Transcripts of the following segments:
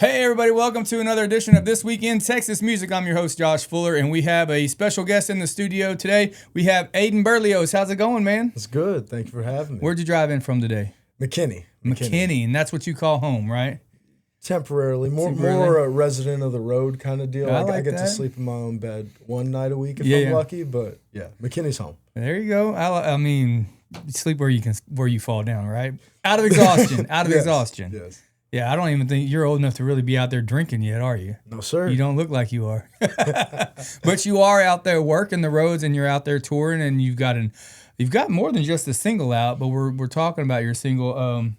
Hey everybody, welcome to another edition of This Week in Texas Music. I'm your host, Josh Fuller, and we have a special guest in the studio today. We have Aidan Berlioz. How's it going, man? It's good. Thank you for having me. Where'd you drive in from today? McKinney, and that's what you call home, right? Temporarily. More a resident of the road kind of deal. I get to sleep in my own bed one night a week if I'm lucky, but yeah, McKinney's home. There you go. I mean, sleep where you fall down, right? Out of exhaustion. Exhaustion. Yes. Yeah, I don't even think you're old enough to really be out there drinking yet, are you? No, sir. You don't look like you are. But you are out there working the roads and you're out there touring, and you've got more than just a single out, but we're talking about your single.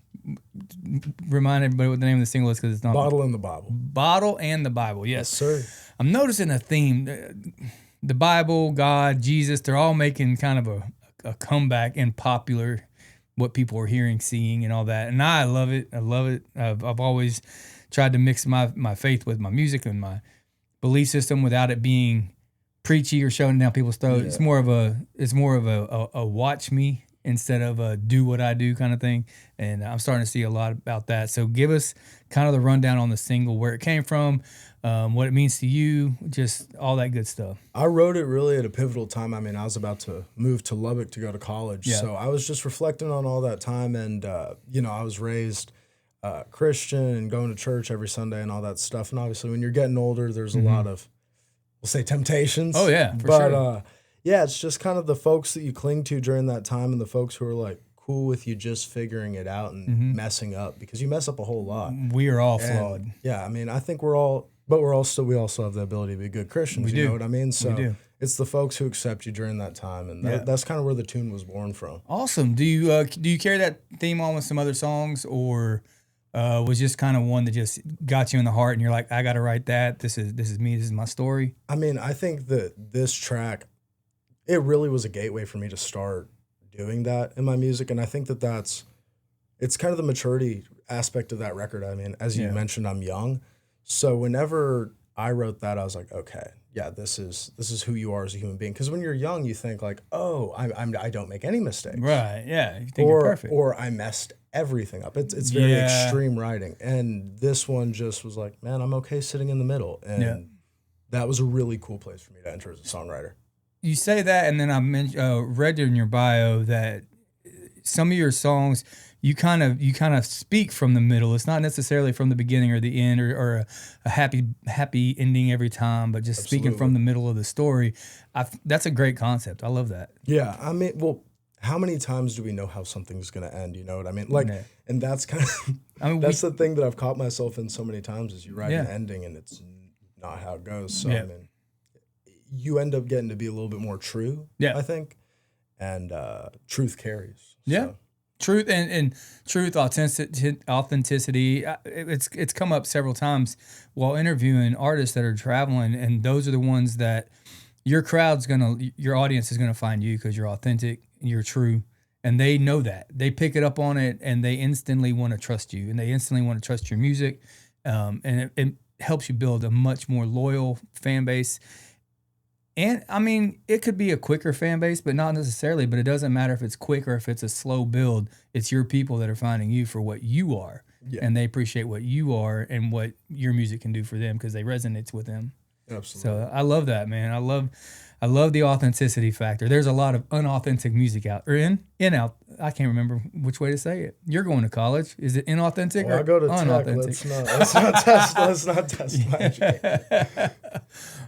Remind everybody what the name of the single is, because it's not Bottle and the Bible. Bottle and the Bible, yes. Yes, sir. I'm noticing a theme. The Bible, God, Jesus, they're all making kind of a comeback in popular, what people are hearing, seeing, and all that. And I love it. I've always tried to mix my faith with my music and my belief system without it being preachy or shoving down people's throats. Yeah. It's more of a watch me instead of a do what I do kind of thing. And I'm starting to see a lot about that. So give us kind of the rundown on the single, where it came from, what it means to you, just all that good stuff. I wrote it really at a pivotal time. I mean, I was about to move to Lubbock to go to college. Yeah. So I was just reflecting on all that time. And, I was raised Christian and going to church every Sunday and all that stuff. And obviously when you're getting older, there's a lot of, we'll say, temptations. Oh, yeah, for sure. Yeah, it's just kind of the folks that you cling to during that time and the folks who are like cool with you just figuring it out and messing up, because you mess up a whole lot. We are all flawed. Yeah, I mean, I think we also have the ability to be good Christians. You know what I mean? So it's the folks who accept you during that time, and that's kind of where the tune was born from. Awesome. Do you carry that theme on with some other songs, or was just kind of one that just got you in the heart and you're like, I got to write that. This is me. This is my story. I mean, I think that this track, it really was a gateway for me to start doing that in my music. And I think it's kind of the maturity aspect of that record. I mean, as you mentioned, I'm young. So whenever I wrote that, I was like, okay, yeah, this is who you are as a human being. Because when you're young, you think like, oh, I don't make any mistakes. Right, yeah. You think you're perfect. Or I messed everything up. It's very extreme writing. And this one just was like, man, I'm okay sitting in the middle. And that was a really cool place for me to enter as a songwriter. You say that, and then I read in your bio that some of your songs, you kind of speak from the middle. It's not necessarily from the beginning or the end, or a happy ending every time, but just speaking from the middle of the story. That's a great concept. I love that. Yeah, I mean, well, how many times do we know how something's going to end? You know what I mean? Like, and that's kind of that's the thing that I've caught myself in so many times, is you write an ending and it's not how it goes. So I mean, you end up getting to be a little bit more true, I think, and truth carries. Yeah, so. Truth and truth, authenticity. It's come up several times while interviewing artists that are traveling, and those are the ones that your audience is gonna find you, because you're authentic, you're true, and they know that. They pick it up on it, and they instantly want to trust you, and they instantly want to trust your music, and it helps you build a much more loyal fan base. And, I mean, it could be a quicker fan base, but not necessarily. But it doesn't matter if it's quick or if it's a slow build. It's your people that are finding you for what you are. Yeah. And they appreciate what you are and what your music can do for them, because they resonate with them. Absolutely. So I love that, man. I love the authenticity factor. There's a lot of unauthentic music out. Or out. I can't remember which way to say it. You're going to college. Is it inauthentic or I go to unauthentic? Tech. Let's not test my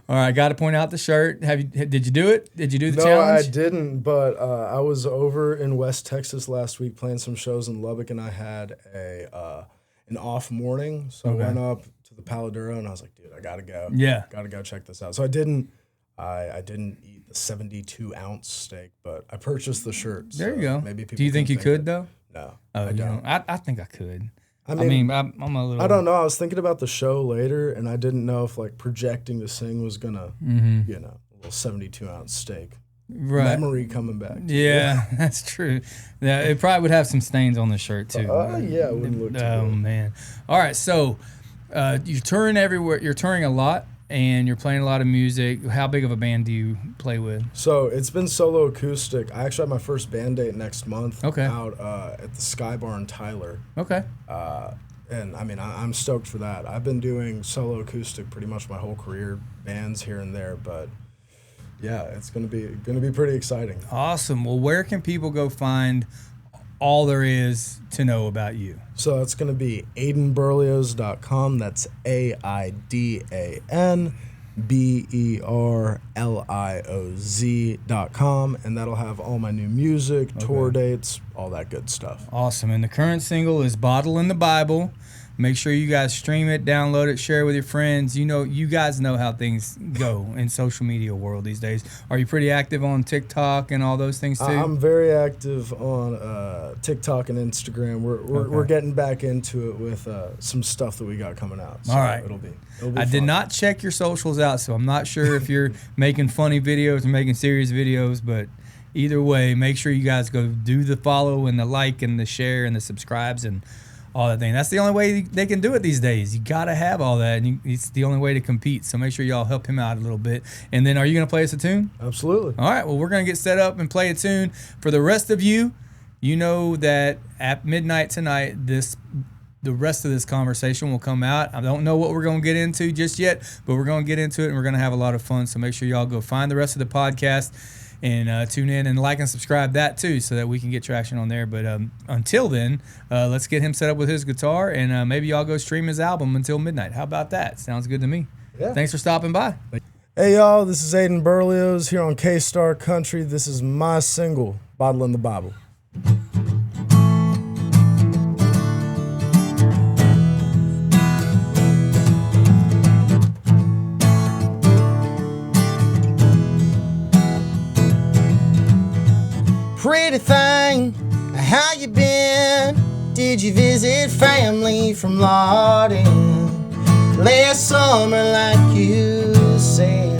All right, got to point out the shirt. Did you do it? Did you do the No, challenge? I didn't, but I was over in West Texas last week playing some shows in Lubbock, and I had an off morning, so I went up to the Paladuro, and I was like, dude, I got to go. Yeah. Got to go check this out. So I didn't eat the 72-ounce steak, but I purchased the shirt. There you go. Maybe people do you think you could, though? No, I don't. I think I could. I'm a little. I don't know. I was thinking about the show later, and I didn't know if like projecting to sing was gonna, a little 72-ounce steak. Right. Memory coming back. Yeah, that's true. Yeah, it probably would have some stains on the shirt too. Yeah, it wouldn't look too good. Man. All right, so you're touring everywhere. You're touring a lot, and you're playing a lot of music. How big of a band do you play with? So it's been solo acoustic. I actually have my first band date next month. Okay. Out at the Sky Bar in Tyler. Okay. And I mean, I'm stoked for that. I've been doing solo acoustic pretty much my whole career, bands here and there, but yeah, it's gonna be pretty exciting. Awesome. Well, where can people go find all there is to know about you? So it's gonna be aidanberlioz.com. That's AIDANBERLIOZ.com, and that'll have all my new music, tour dates, all that good stuff. Awesome. And the current single is Bottle in the Bible. Make sure you guys stream it, download it, share it with your friends. You guys know how things go in social media world these days. Are you pretty active on TikTok and all those things too? I'm very active on TikTok and Instagram. We're getting back into it with some stuff that we got coming out. So all right. It'll be I fun. did not check your socials out, so I'm not sure if you're making funny videos or making serious videos, but either way, make sure you guys go do the follow and the like and the share and the subscribes and all that thing. That's the only way they can do it these days. You got to have all that, and it's the only way to compete. So make sure y'all help him out a little bit. And then are you going to play us a tune? Absolutely. All right. Well, we're going to get set up and play a tune. For the rest of you, you know that at midnight tonight, the rest of this conversation will come out. I don't know what we're going to get into just yet, but we're going to get into it, and we're going to have a lot of fun. So make sure y'all go find the rest of the podcast and tune in and like and subscribe that too, so that we can get traction on there. But until then, let's get him set up with his guitar, and maybe y'all go stream his album until midnight. How about that? Sounds good to me. Yeah. Thanks for stopping by. Hey y'all, this is Aidan Berlioz here on K-Star Country. This is my single, Bottle in the Bible. Pretty thing, how you been? Did you visit family from Lawton last summer like you said?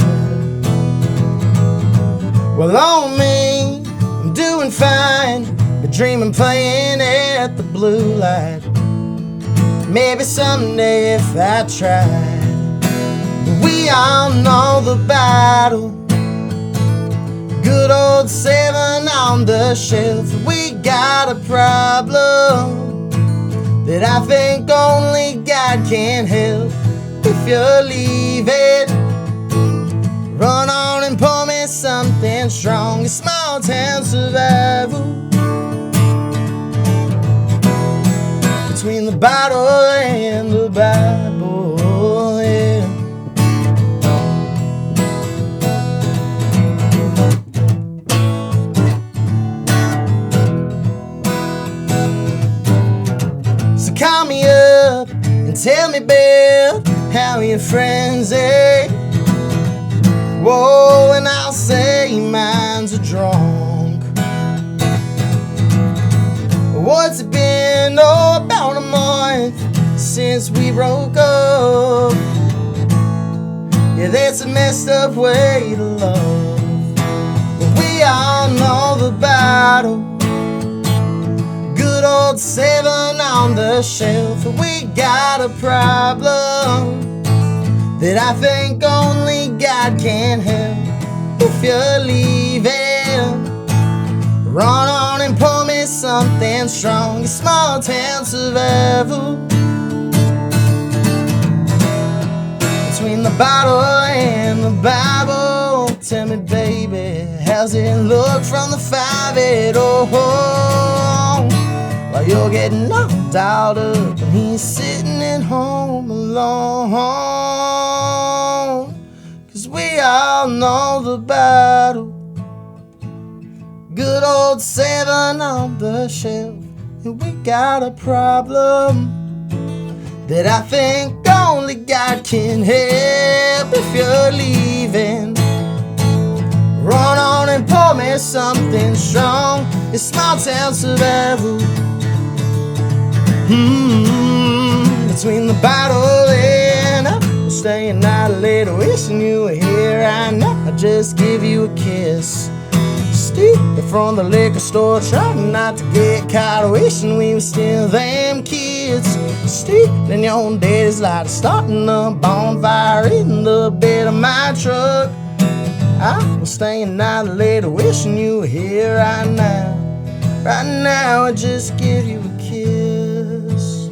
Well, on me, I'm doing fine, but dreaming playing at the blue light. Maybe someday if I tried. We all know the battle. Good old 7 on the shelf. We got a problem that I think only God can help. If you leave it, run on and pour me something strong. A small town survival. Between the bottle and the Bible, yeah. Call me up and tell me, babe, how your friends are. Whoa, and I'll say mine's a drunk. What's it been? Oh, about a month since we broke up. Yeah, that's a messed up way to love. But we all know the battle. Good old 7 on the shelf. We got a problem that I think only God can help. If you're leaving, run on and pour me something strong. A small town survival. Between the bottle and the Bible. Tell me, baby, how's it look from the 5 oh, while you're getting all dialed up and he's sitting at home alone? 'Cause we all know the battle. Good old 7 on the shelf. And we got a problem that I think only God can help. If you're leaving, run on and pour me something strong. It's small town survival. Between the bottle and I'm staying out late, wishing you were here right now. I just give you a kiss. Steep from the liquor store, trying not to get caught, wishing we were still them kids. Steep in your own daddy's light, starting a bonfire in the bed of my truck. I was staying out late, wishing you were here right now. Right now, I just give you a kiss.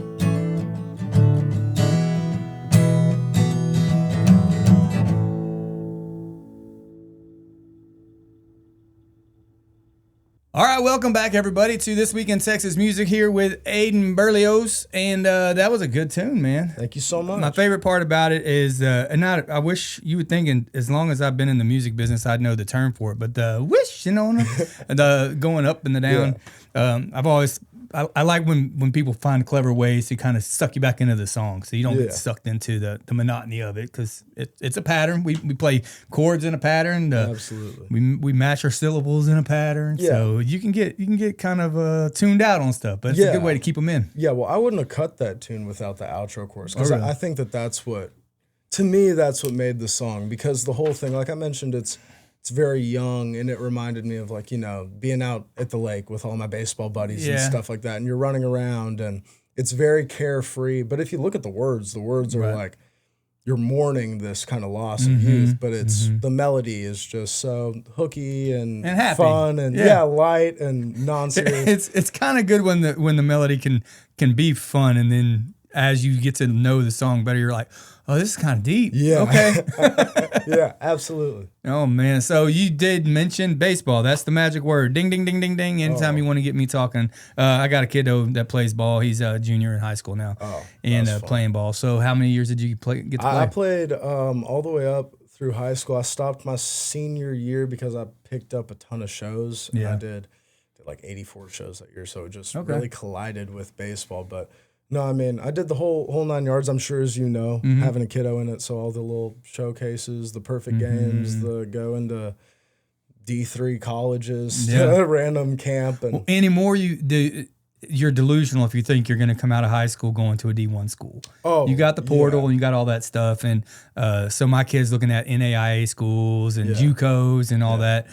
right, welcome back, everybody, to This Week in Texas Music here with Aidan Berlioz, and that was a good tune, man. Thank you so much. My favorite part about it is, I wish you would think, as long as I've been in the music business, I'd know the term for it, but the wish, you know, the going up and the down. Yeah. I like when people find clever ways to kind of suck you back into the song, so you don't get sucked into the monotony of it, because it's a pattern. We play chords in a pattern. Absolutely. We match our syllables in a pattern, so you can get kind of tuned out on stuff, but it's a good way to keep them in. Yeah, well, I wouldn't have cut that tune without the outro chorus, because I think that's what, to me, that's what made the song, because the whole thing, like I mentioned, it's very young, and it reminded me of, like, you know, being out at the lake with all my baseball buddies and stuff like that, and you're running around, and it's very carefree. But if you look at the words are like, you're mourning this kind of loss of youth, but it's the melody is just so hooky and happy. Fun and light and non-serious. It's kind of good when the melody can be fun, and then as you get to know the song better, you're like, oh, this is kind of deep. Yeah. Okay. Yeah, absolutely. Oh, man. So you did mention baseball. That's the magic word. Ding, ding, ding, ding, ding. Anytime you want to get me talking. I got a kiddo that plays ball. He's a junior in high school now and playing ball. So how many years did you get to play? I played all the way up through high school. I stopped my senior year because I picked up a ton of shows. And I did like 84 shows that year. So it just really collided with baseball. But no, I mean, I did the whole 9 yards, I'm sure, as you know, having a kiddo in it. So all the little showcases, the perfect games, the going to D3 colleges, random camp. And anymore, you're delusional if you think you're going to come out of high school going to a D1 school. Oh, you got the portal and you got all that stuff. And so my kid's looking at NAIA schools and JUCOs and all that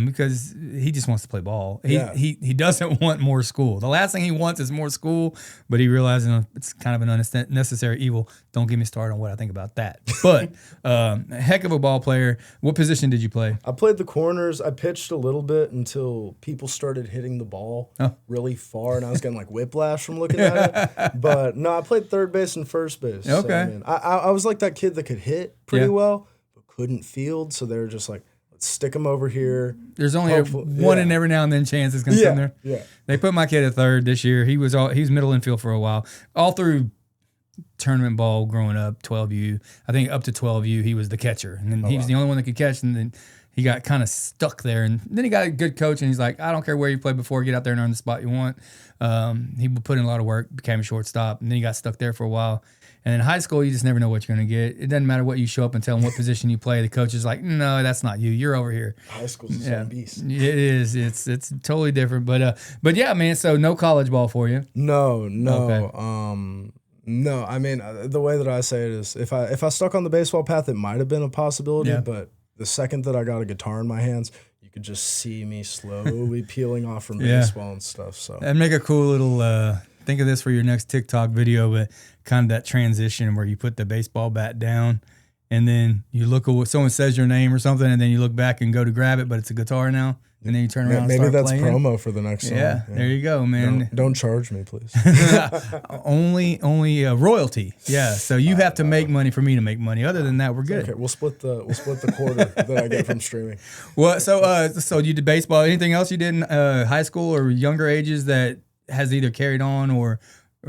because he just wants to play ball. He doesn't want more school. The last thing he wants is more school, but he realizes it's kind of an unnecessary evil. Don't get me started on what I think about that. But a heck of a ball player. What position did you play? I played the corners. I pitched a little bit until people started hitting the ball really far, and I was getting like whiplash from looking at it. But no, I played third base and first base. Okay. So, I mean, I was like that kid that could hit pretty well, but couldn't field. So they were just like, let's stick him over here. There's only one in every now and then chance it's going to come there. Yeah. They put my kid at third this year. He was middle infield for a while. All through tournament ball growing up, 12U. I think up to 12U, he was the catcher. And then he was the only one that could catch, and then he got kind of stuck there. And then he got a good coach, and he's like, I don't care where you play before, get out there and earn the spot you want. He put in a lot of work, became a shortstop, and then he got stuck there for a while. And in high school, you just never know what you're going to get. It doesn't matter what you show up and tell them what position you play. The coach is like, no, that's not you. You're over here. High school's the same beast. It is. It's totally different. But yeah, man, so no college ball for you? No. Okay. No, I mean, the way that I say it is, if I stuck on the baseball path, it might have been a possibility, but the second that I got a guitar in my hands, you could just see me slowly peeling off from baseball and stuff. So and make a cool little think of this for your next TikTok video, but kind of that transition where you put the baseball bat down and then you look at what someone says your name or something, and then you look back and go to grab it, but it's a guitar now. And then you turn around and start that's playing. promo for the next song. Yeah, there you go, man. Don't charge me, please. only royalty. Yeah, so you have to make money for me to make money. Other than that, we're good. Okay, we'll split the quarter that I get from streaming. Well, so you did baseball. Anything else you did in high school or younger ages that has either carried on or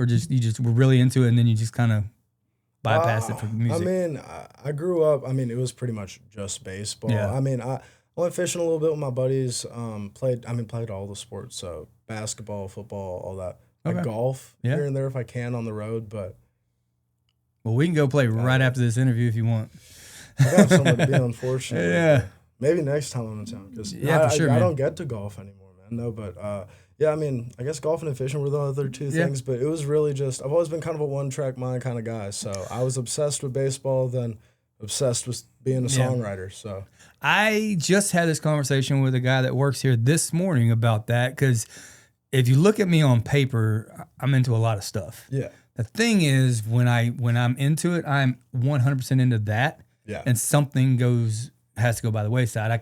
just you just were really into it and then you just kind of bypassed it for music? I mean, I grew up. I mean, it was pretty much just baseball. Yeah. I mean, I went fishing a little bit with my buddies. Played all the sports. So basketball, football, all that. Okay. I golf here and there if I can on the road, but. Well, we can go play right after this interview if you want. I have somewhere to be, unfortunately. Yeah. Maybe next time I'm in town because I I don't get to golf anymore, man. No, but I mean, I guess golfing and fishing were the other two things, but it was really just I've always been kind of a one-track mind kind of guy. So I was obsessed with baseball, then obsessed with being a songwriter. So I just had this conversation with a guy that works here this morning about that because if you look at me on paper, I'm into a lot of stuff. Yeah. The thing is, when I'm into it, I'm 100% into that. Yeah. And something has to go by the wayside. I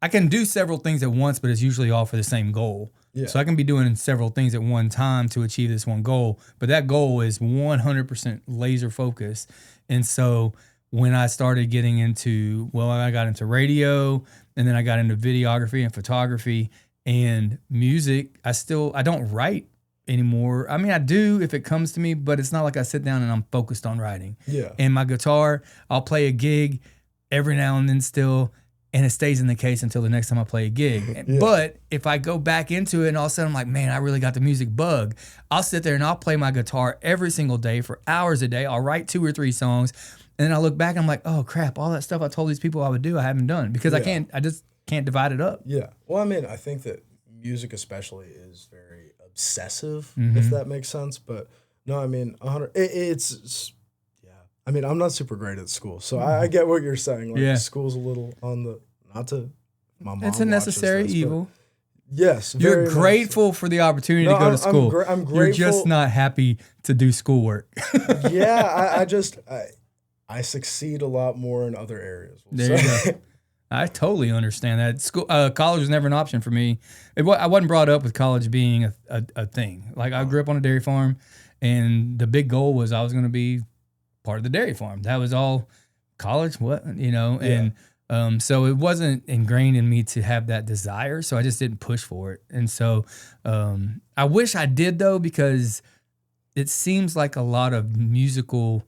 can do several things at once, but it's usually all for the same goal. Yeah. So I can be doing several things at one time to achieve this one goal, but that goal is 100% laser focused. And so when I started getting into, I got into radio and then I got into videography and photography. And music, I don't write anymore. I mean, I do if it comes to me, but it's not like I sit down and I'm focused on writing. Yeah. And my guitar, I'll play a gig every now and then still, and it stays in the case until the next time I play a gig. Yeah. But if I go back into it and all of a sudden I'm like, man, I really got the music bug, I'll sit there and I'll play my guitar every single day for hours a day. I'll write 2 or 3 songs, and then I look back and I'm like, oh crap, all that stuff I told these people I would do, I haven't done because I just can't divide it up. Yeah. Well, I mean, I think that music especially is very obsessive, if that makes sense. But no, I mean, it's yeah. I mean, I'm not super great at school, so I get what you're saying. Like, school's a little on the, not to, my mom it's a necessary evil. Yes. You're grateful for the opportunity to go to school. I'm grateful. You're just not happy to do schoolwork. Yeah. I succeed a lot more in other areas. There you go. I totally understand that. School, college was never an option for me. I wasn't brought up with college being a thing. Like, I grew up on a dairy farm, and the big goal was I was going to be part of the dairy farm. That was all. College, what, and so it wasn't ingrained in me to have that desire. So I just didn't push for it. And so I wish I did, though, because it seems like a lot of musical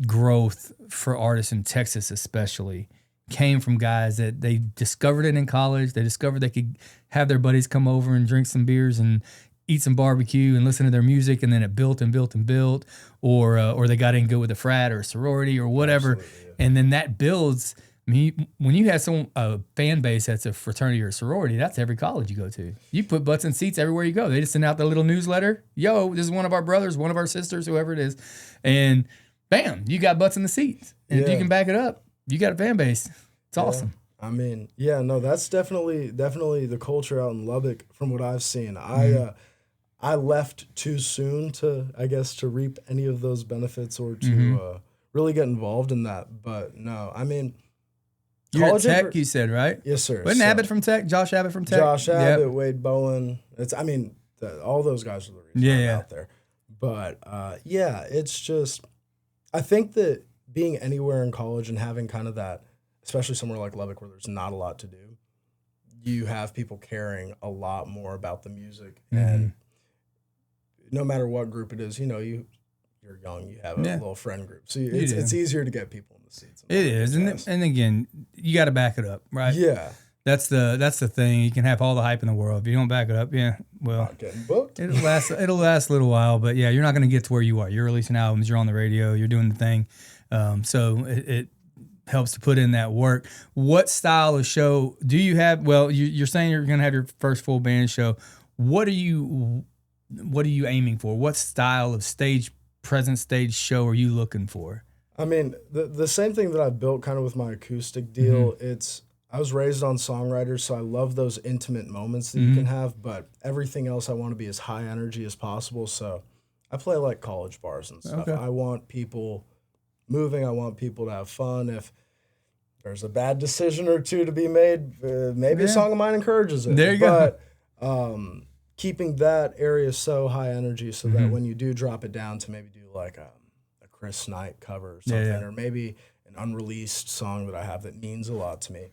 growth for artists in Texas, especially, came from guys that they discovered it in college. They discovered they could have their buddies come over and drink some beers and eat some barbecue and listen to their music, and then it built and built and built, or they got in good with a frat or a sorority or whatever, and then that builds. I mean, when you have a fan base that's a fraternity or a sorority, that's every college you go to. You put butts in seats everywhere you go. They just send out the little newsletter. Yo, this is one of our brothers, one of our sisters, whoever it is, and bam, you got butts in the seats. And if you can back it up, you got a fan base. It's awesome. I mean, that's definitely the culture out in Lubbock from what I've seen. I left too soon to reap any of those benefits or to really get involved in that. But no, I mean, you're at Tech, you said, right? Yes, sir. Wasn't Abbott from Tech? Josh Abbott from Tech? Josh Abbott, Wade Bowen. All those guys are the reason I'm out there. But it's just, I think that being anywhere in college and having kind of that, especially somewhere like Lubbock where there's not a lot to do, you have people caring a lot more about the music. And no matter what group it is, you're young, you have a little friend group. So it's easier to get people in the seats. It is. And again, you got to back it up, right? Yeah. That's the thing. You can have all the hype in the world. If you don't back it up, Not getting booked. It'll last a little while, but you're not going to get to where you are. You're releasing albums, you're on the radio, you're doing the thing. So it helps to put in that work. What style of show do you have? Well, you're saying you're going to have your first full band show. What are you aiming for? What style of present stage show are you looking for? I mean, the same thing that I built kind of with my acoustic deal. I was raised on songwriters, so I love those intimate moments that you can have, but everything else I want to be as high energy as possible. So I play like college bars and stuff. Okay. I want people moving. I want people to have fun. If there's a bad decision or two to be made, maybe a song of mine encourages it. There you go. But keeping that area so high energy so that when you do drop it down to maybe do like a Chris Knight cover or something, or maybe an unreleased song that I have that means a lot to me,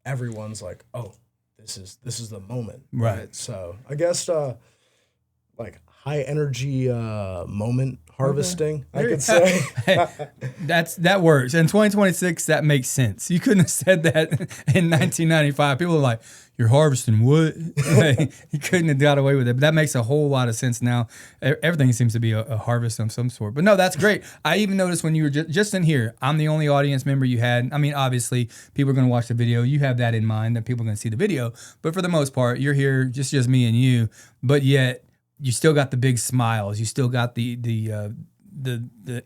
everyone's like, oh, this is the moment. Right. So I guess like high energy moment harvesting, I could say. Hey, that works. In 2026, that makes sense. You couldn't have said that in 1995. People are like, you're harvesting what? You couldn't have got away with it. But that makes a whole lot of sense now. Everything seems to be a harvest of some sort. But no, that's great. I even noticed when you were just in here, I'm the only audience member you had. I mean, obviously, people are going to watch the video. You have that in mind, that people are going to see the video. But for the most part, you're here, just me and you. But yet, you still got the big smiles. You still got the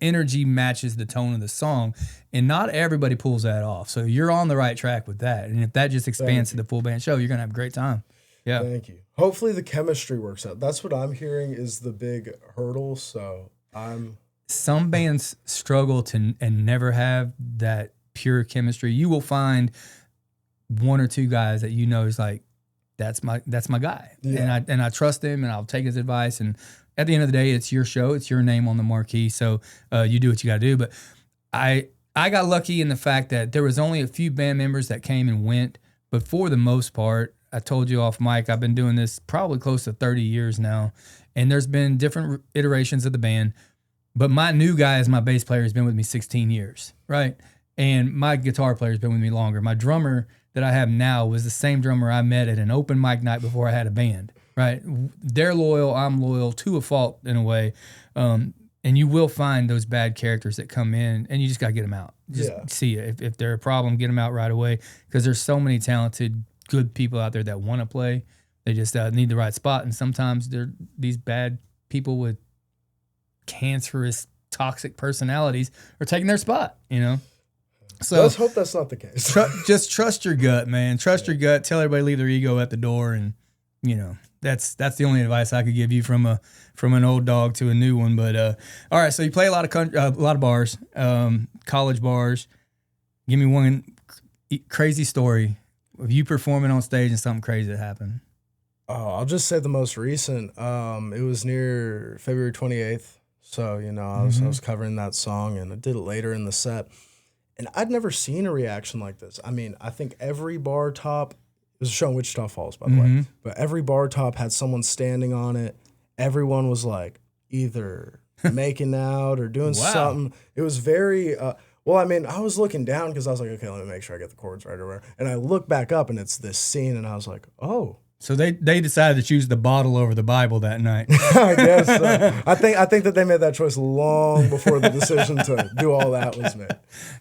energy matches the tone of the song, and not everybody pulls that off. So you're on the right track with that. And if that just expands to the full band show, you're gonna have a great time. Yeah. Thank you. Hopefully the chemistry works out. That's what I'm hearing is the big hurdle. So some bands struggle and never have that pure chemistry. You will find one or two guys that is like, that's my guy. Yeah. And I trust him, and I'll take his advice. And at the end of the day, it's your show. It's your name on the marquee. So you do what you got to do. But I got lucky in the fact that there was only a few band members that came and went. But for the most part, I told you off mic, I've been doing this probably close to 30 years now, and there's been different iterations of the band. But my new guy as my bass player has been with me 16 years, right? And my guitar player has been with me longer. My drummer that I have now was the same drummer I met at an open mic night before I had a band, right? They're loyal, I'm loyal, to a fault in a way. And you will find those bad characters that come in, and you just got to get them out. Just see it. If they're a problem, get them out right away, because there's so many talented, good people out there that want to play. They just need the right spot, and sometimes they're these bad people with cancerous, toxic personalities are taking their spot, you know? So let's hope that's not the case. Just trust your gut, man. Trust your gut. Tell everybody to leave their ego at the door, and, you know, that's the only advice I could give you from an old dog to a new one. But all right, so you play a lot of bars, college bars. Give me one crazy story of you performing on stage and something crazy that happened. Oh, I'll just say the most recent. It was near February 28th. So, you know, I was covering that song, and I did it later in the set. And I'd never seen a reaction like this. I mean, I think every bar top, it was a show in Wichita Falls, by the way, but every bar top had someone standing on it. Everyone was like either making out or doing something. It was very, well, I mean, I was looking down because I was like, okay, let me make sure I get the chords right or whatever. And I look back up and it's this scene, and I was like, oh. So they decided to choose the bottle over the Bible that night. I guess so. I think that they made that choice long before the decision to do all that was made.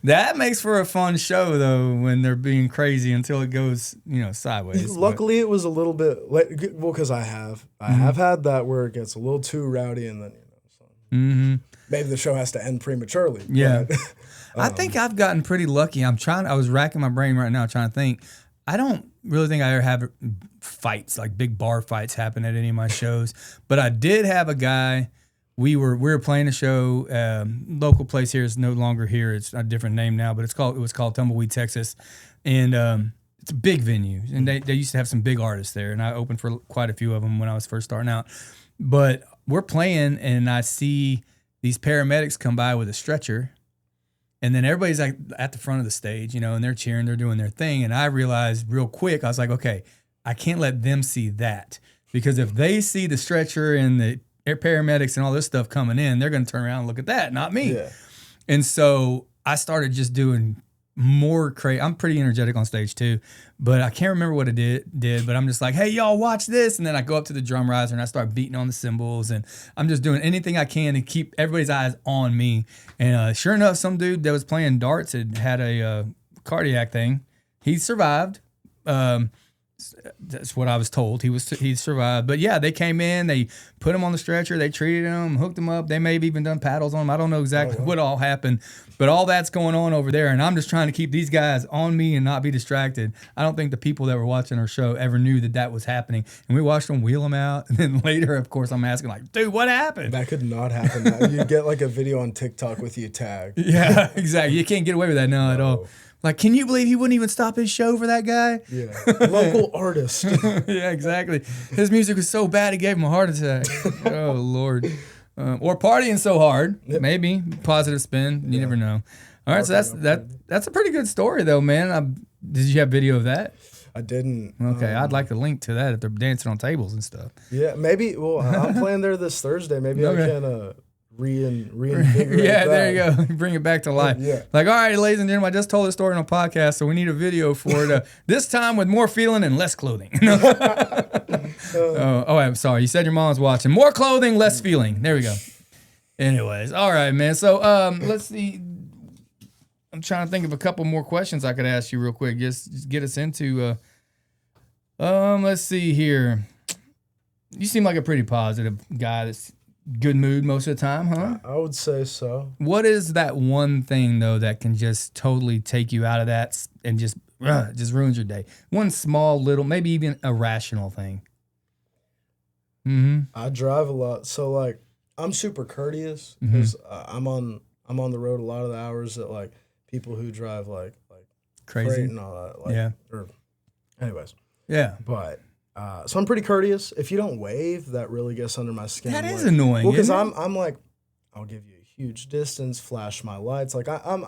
That makes for a fun show, though, when they're being crazy until it goes, you know, sideways. Luckily, it was a little bit well, because I have had that where it gets a little too rowdy, and then, you know, so maybe the show has to end prematurely. Yeah, but, I think I've gotten pretty lucky. I was racking my brain right now trying to think. I don't really think I ever have fights, like big bar fights, happen at any of my shows. But I did have a guy. We were playing a show. Local place here is no longer here. It's a different name now, but it was called Tumbleweed, Texas, and it's a big venue. And they used to have some big artists there, and I opened for quite a few of them when I was first starting out. But we're playing, and I see these paramedics come by with a stretcher. And then everybody's like at the front of the stage, you know, and they're cheering, they're doing their thing. And I realized real quick, I was like, okay, I can't let them see that, because if they see the stretcher and the paramedics and all this stuff coming in, they're going to turn around and look at that, not me. Yeah. And so I started just doing more crazy. I'm pretty energetic on stage too, but I can't remember what it did, but I'm just like, hey, y'all, watch this. And then I go up to the drum riser and I start beating on the cymbals, and I'm just doing anything I can to keep everybody's eyes on me. And sure enough, some dude that was playing darts had a cardiac thing. He survived. That's what I was told. He survived. But yeah, they came in, they put him on the stretcher, they treated him, hooked him up. They may have even done paddles on him. I don't know exactly what all happened, but all that's going on over there, and I'm just trying to keep these guys on me and not be distracted. I don't think the people that were watching our show ever knew that was happening, and we watched them wheel him out. And then later, of course, I'm asking like, dude, what happened? That could not happen. You get like a video on TikTok with you tagged. Yeah, exactly. You can't get away with that now at all. Like, can you believe he wouldn't even stop his show for that guy? Yeah. Local artist. Yeah, exactly. His music was so bad, he gave him a heart attack. Oh, Lord. Or partying so hard. Yep. Maybe. Positive spin. You never know. All right, so that's a pretty good story, though, man. Did you have video of that? I didn't. Okay, I'd like to link to that if they're dancing on tables and stuff. Yeah, maybe. Well, I'm playing there this Thursday. Maybe I can reinvigorate yeah, that. there you go. Bring it back to life. Yeah. Like, all right, ladies and gentlemen, I just told this story on a podcast, so we need a video for it. This time with more feeling and less clothing. I'm sorry. You said your mom's watching. More clothing, less feeling. There we go. Anyways, all right, man. So let's see. I'm trying to think of a couple more questions I could ask you real quick. Just get us into. Let's see here. You seem like a pretty positive guy. That's good mood most of the time, huh? I would say so. What is that one thing, though, that can just totally take you out of that and just ruins your day? One small, little, maybe even irrational thing. I drive a lot, so like I'm super courteous because I'm on the road a lot of the hours that like people who drive like crazy freight and all that. Anyways. Yeah. But. So I'm pretty courteous. If you don't wave, that really gets under my skin. That is annoying. Well, because I'm like, I'll give you a huge distance, flash my lights. Like I'm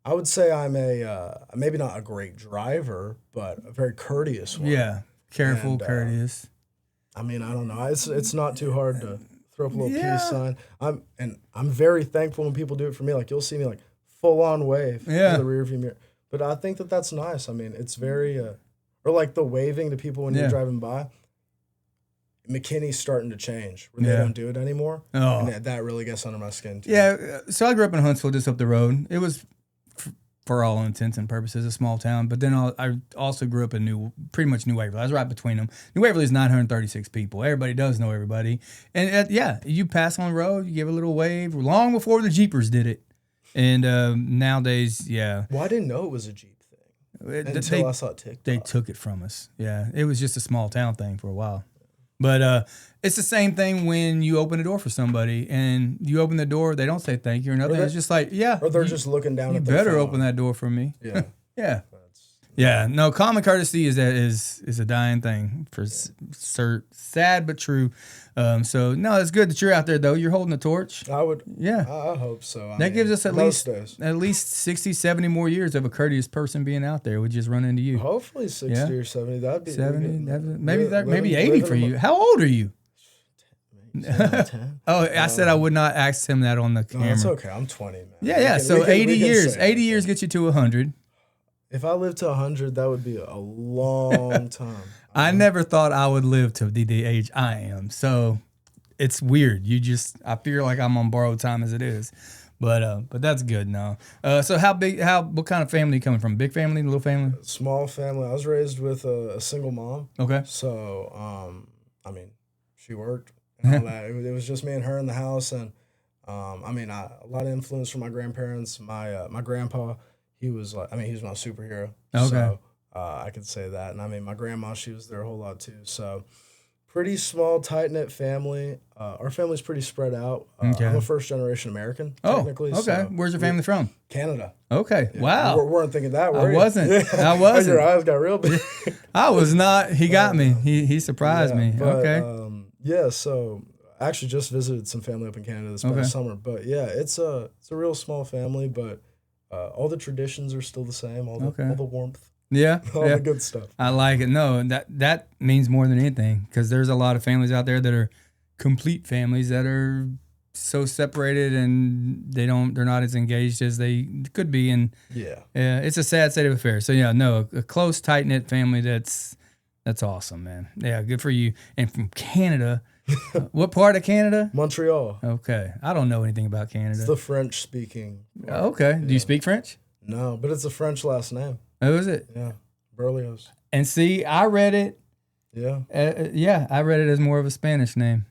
I would say I'm maybe not a great driver, but a very courteous one. Yeah, careful, And, courteous. I mean, I don't know. It's not too hard to throw up a little Yeah. peace sign. I'm very thankful when people do it for me. Like you'll see me like full on wave Yeah. in the rearview mirror. But I think that that's nice. I mean, it's very or like the waving to people when Yeah. you're driving by. McKinney's starting to change where they Yeah. don't do it anymore. Oh. And that really gets under my skin too. Yeah, so I grew up in Huntsville, just up the road. It was, for all intents and purposes, a small town. But then I also grew up in pretty much New Waverly. I was right between them. New Waverly is 936 people. Everybody does know everybody. And you pass on the road, you give a little wave, long before the Jeepers did it. And nowadays, yeah. Well, I didn't know it was a Jeep thing until I saw TikTok. They took it from us. Yeah, it was just a small town thing for a while. But it's the same thing when you open the door for somebody and you open the door, they don't say thank you or nothing. It's just like, yeah. Or they're just looking down You at their better phone. open that door for me. Yeah. Yeah. Yeah. No, common courtesy is a dying thing for sad but true. So no, it's good that you're out there though. You're holding the torch. I would. Yeah. I hope so. I That mean, gives us at most least days. 60, 70 more years of a courteous person being out there. We just run into you. Hopefully 60 Yeah. or 70. That'd be 70, maybe Living- maybe 80 for living you. How old are you? 10. Oh, I said I would not ask him that on the No, camera. it's okay. I'm 20, man. Yeah. We So can- 80 we can years. say 80 it. years gets you to 100. If I lived to 100, that would be a long time. I never thought I would live to the age I am. So it's weird. I feel like I'm on borrowed time as it is. But that's good now. So what kind of family you coming from? Big family, little family? Small family. I was raised with a single mom. Okay. So, I mean, she worked and all that. It was just me and her in the house. And, I mean, a lot of influence from my grandparents. My grandpa, he was my superhero. Okay. So, I could say that. And I mean, my grandma, she was there a whole lot too. So, pretty small, tight-knit family. Our family's pretty spread out. Okay. I'm a first-generation American, Oh, technically. okay. So Where's your family from? Canada. Okay. Yeah. Wow. We weren't thinking that, were I you? wasn't. Yeah. I wasn't. Your eyes got real big. I was not. He got me. He surprised me. But, Okay. Yeah, so I actually just visited some family up in Canada this past summer. But yeah, it's a real small family, but all the traditions are still the same, all the warmth, Yeah. all Yeah. the good stuff. I like it. No, that means more than anything because there's a lot of families out there that are complete families that are so separated and they're not as engaged as they could be. And Yeah. it's a sad state of affairs. So yeah, no, a close, tight knit family. That's awesome, man. Yeah, good for you. And from Canada, what part of Canada? Montreal. Okay, I don't know anything about Canada. It's the French-speaking part. Okay, do you speak French? No, but it's a French last name. Oh, is it? Yeah. Berlioz. And see, I read it. Yeah. I read it as more of a Spanish name.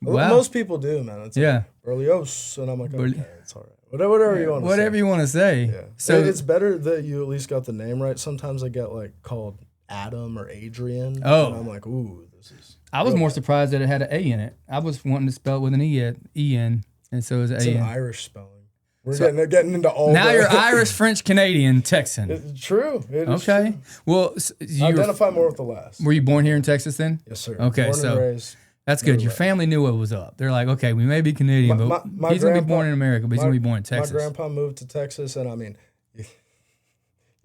Well, Wow. most people do, man. It's Yeah. like Berlioz. And I'm like, Berli- okay, it's all right. Whatever you want to say. Whatever you want to say. Yeah. So So it's better that you at least got the name right. Sometimes I get like called Adam or Adrian. Oh. And I'm like, ooh, this is. I was real more bad. surprised that it had an A in it. I was wanting to spell it with an E-N, and so it was an It's A an in. We're spelling. We're So- getting into all Now the- you're Irish, French, Canadian, Texan. It's true. It is Okay. true. Well, I identify more with the last. were you born here in Texas then? Yes, sir. Okay, Born so- and raised. That's good. Your Right. family knew what was up. They're like, okay, we may be Canadian, but My he's going to be grandpa- born in America, but he's going to be born in My Texas. grandpa moved to Texas, and I mean, you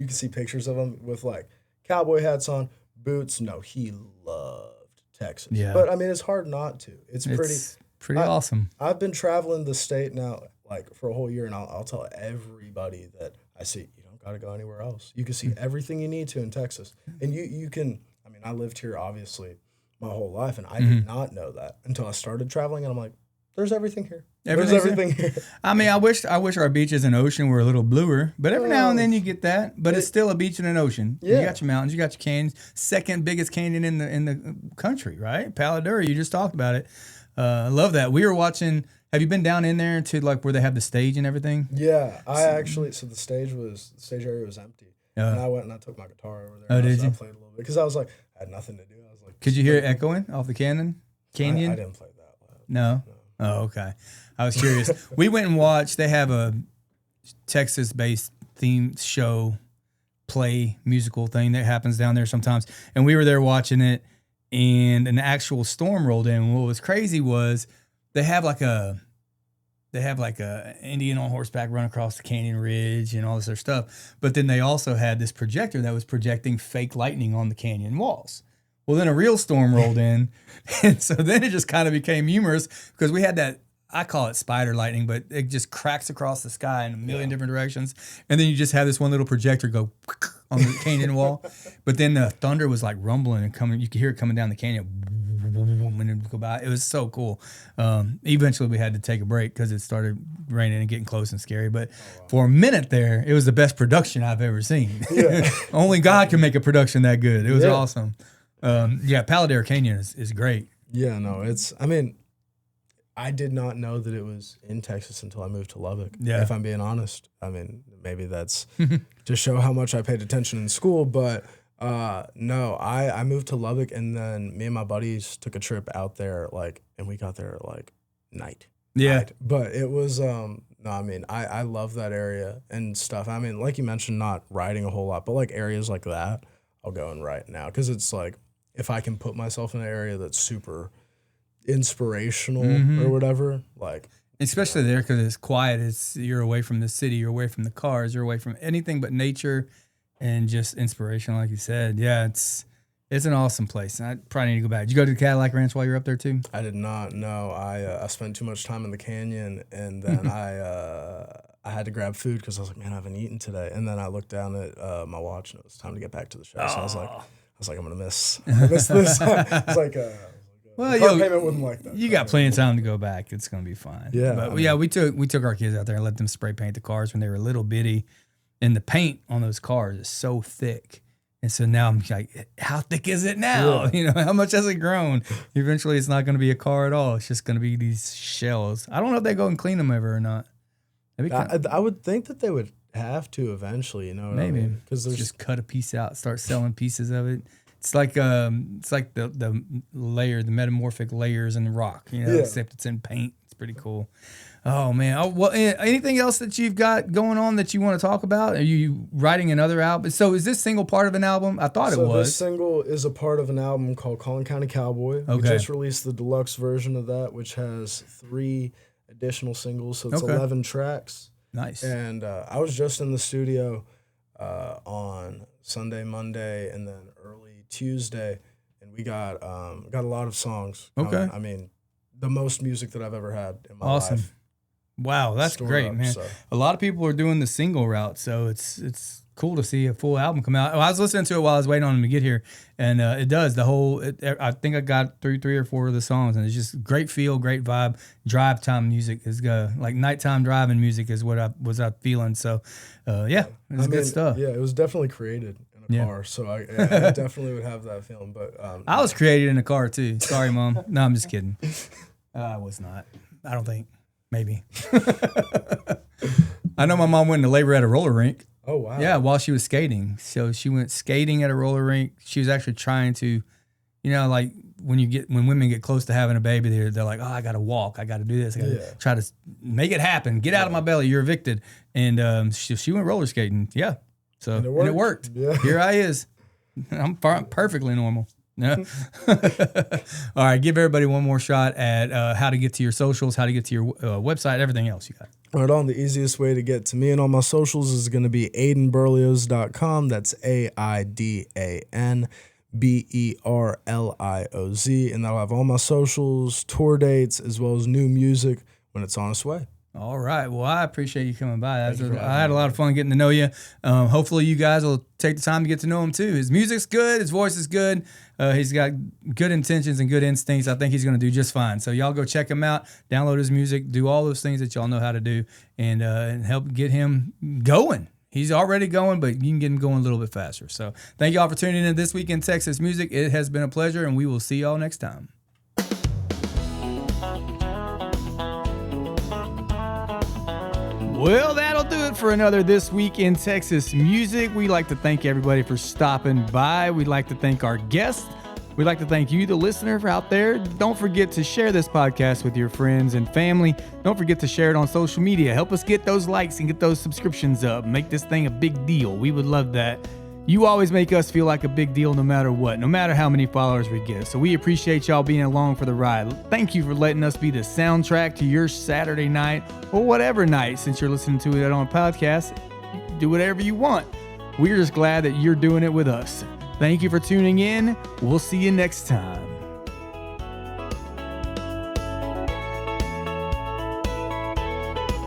can see pictures of him with like cowboy hats on, boots. No, he loved Texas. Yeah. But I mean, it's hard not to. It's pretty awesome. I've been traveling the state now like for a whole year, and I'll tell everybody that I see, you don't got to go anywhere else. You can see everything you need to in Texas, and you can. I mean, I lived here obviously my whole life, and I did not know that until I started traveling, and I'm like, there's everything here. There's everything here. I mean, I wish our beaches and ocean were a little bluer, but every now and then you get that. But it's still a beach and an ocean. Yeah. You got your mountains, you got your canyons. Second biggest canyon in the country, right? Palo Duro. You just talked about it. I love that. We were watching. Have you been down in there to like where they have the stage and everything? Yeah, the stage area was empty, and I went and I took my guitar over there. Oh, and did you? I played a little bit because I was like, I had nothing to do. I was like, Could you hear it echoing off the canyon? I Canyon? didn't play that loud. No. Oh, okay. I was curious. We went and watched. They have a Texas-based themed show, play, musical thing that happens down there sometimes, and we were there watching it. And an actual storm rolled in. What was crazy was they have they have like a Indian on horseback run across the canyon ridge and all this other stuff. But then they also had this projector that was projecting fake lightning on the canyon walls. Well, then a real storm rolled in. And so then it just kind of became humorous because we had that, I call it spider lightning, but it just cracks across the sky in a million different directions. And then you just have this one little projector go on the canyon wall. But then the thunder was like rumbling and coming. You could hear it coming down the canyon. When it go by. It was so cool. Eventually we had to take a break because it started raining and getting close and scary. But for a minute there, it was the best production I've ever seen. Yeah. Only God can make a production that good. It was awesome. Paladare Canyon is great. Yeah, no, I did not know that it was in Texas until I moved to Lubbock. Yeah. If I'm being honest. I mean, maybe that's to show how much I paid attention in school, but no, I moved to Lubbock, and then me and my buddies took a trip out there, and we got there night. Yeah. Night. But it was, I love that area and stuff. I mean, like you mentioned, not riding a whole lot, but areas like that, I'll go and ride now. Cause it's if I can put myself in an area that's super inspirational or whatever, especially there because it's quiet. You're away from the city, you're away from the cars, you're away from anything but nature and just inspirational, like you said. Yeah, it's an awesome place. I probably need to go back. Did you go to the Cadillac Ranch while you were up there too? I did not. No, I spent too much time in the canyon, and then I had to grab food because I was like, man, I haven't eaten today. And then I looked down at my watch, and it was time to get back to the show. So I was like, I'm gonna miss this. It's like. Well, payment wouldn't like that. You got plenty of time to go back. It's gonna be fine. Yeah, but we took our kids out there and let them spray paint the cars when they were little bitty, and the paint on those cars is so thick. And so now I'm like, how thick is it now? Yeah. How much has it grown? Eventually, it's not going to be a car at all. It's just going to be these shells. I don't know if they go and clean them ever or not. I would think that they would have to eventually. Maybe because just cut a piece out, start selling pieces of it. It's like the layer, the metamorphic layers in the rock, except it's in paint. It's pretty cool. Oh man! Well, anything else that you've got going on that you want to talk about? Are you writing another album? So is this single part of an album? I thought it was. This single is a part of an album called Collin County Cowboy. Okay. We just released the deluxe version of that, which has 3 additional singles. So it's 11 tracks. Nice. And I was just in the studio on Sunday, Monday, and then early Tuesday, and we got a lot of songs. Okay. I mean, the most music that I've ever had in my life. Wow, that's great, man. So. A lot of people are doing the single route, so it's cool to see a full album come out. I was listening to it while I was waiting on him to get here, and it does the whole. I think I got through 3 or 4 of the songs, and it's just great feel, great vibe. Drive time music is like nighttime driving music is what I was feeling. So, it was good stuff. Yeah, it was definitely created in a car, so I definitely would have that feeling. But I was created in a car too. Sorry, Mom. No, I'm just kidding. I was not. I don't think. Maybe. I know my mom went into labor at a roller rink. Oh, wow. Yeah, while she was skating. So she went skating at a roller rink. She was actually trying to, like when women get close to having a baby, they're like, oh, I got to walk. I got to do this. I got to try to make it happen. Get out of my belly. You're evicted. And she went roller skating. Yeah. So and it worked. Yeah. Here I is. I'm perfectly normal. Yeah. All right. Give everybody one more shot at how to get to your socials, how to get to your website, everything else you got. Right on. The easiest way to get to me and all my socials is going to be aidanberlioz.com. That's AIDANBERLIOZ. And that'll have all my socials, tour dates, as well as new music when it's on its way. All right. Well, I appreciate you coming by. I had a lot of fun getting to know you. Hopefully you guys will take the time to get to know him too. His music's good. His voice is good. He's got good intentions and good instincts. I think he's going to do just fine. So y'all go check him out, download his music, do all those things that y'all know how to do, and help get him going. He's already going, but you can get him going a little bit faster. So thank y'all for tuning in this week in Texas Music. It has been a pleasure, and we will see y'all next time. Well, that'll do it for another This Week in Texas Music. We'd like to thank everybody for stopping by. We'd like to thank our guests. We'd like to thank you, the listener, out there. Don't forget to share this podcast with your friends and family. Don't forget to share it on social media. Help us get those likes and get those subscriptions up. Make this thing a big deal. We would love that. You always make us feel like a big deal no matter what, no matter how many followers we get. So we appreciate y'all being along for the ride. Thank you for letting us be the soundtrack to your Saturday night or whatever night, since you're listening to it on a podcast. You can do whatever you want. We're just glad that you're doing it with us. Thank you for tuning in. We'll see you next time.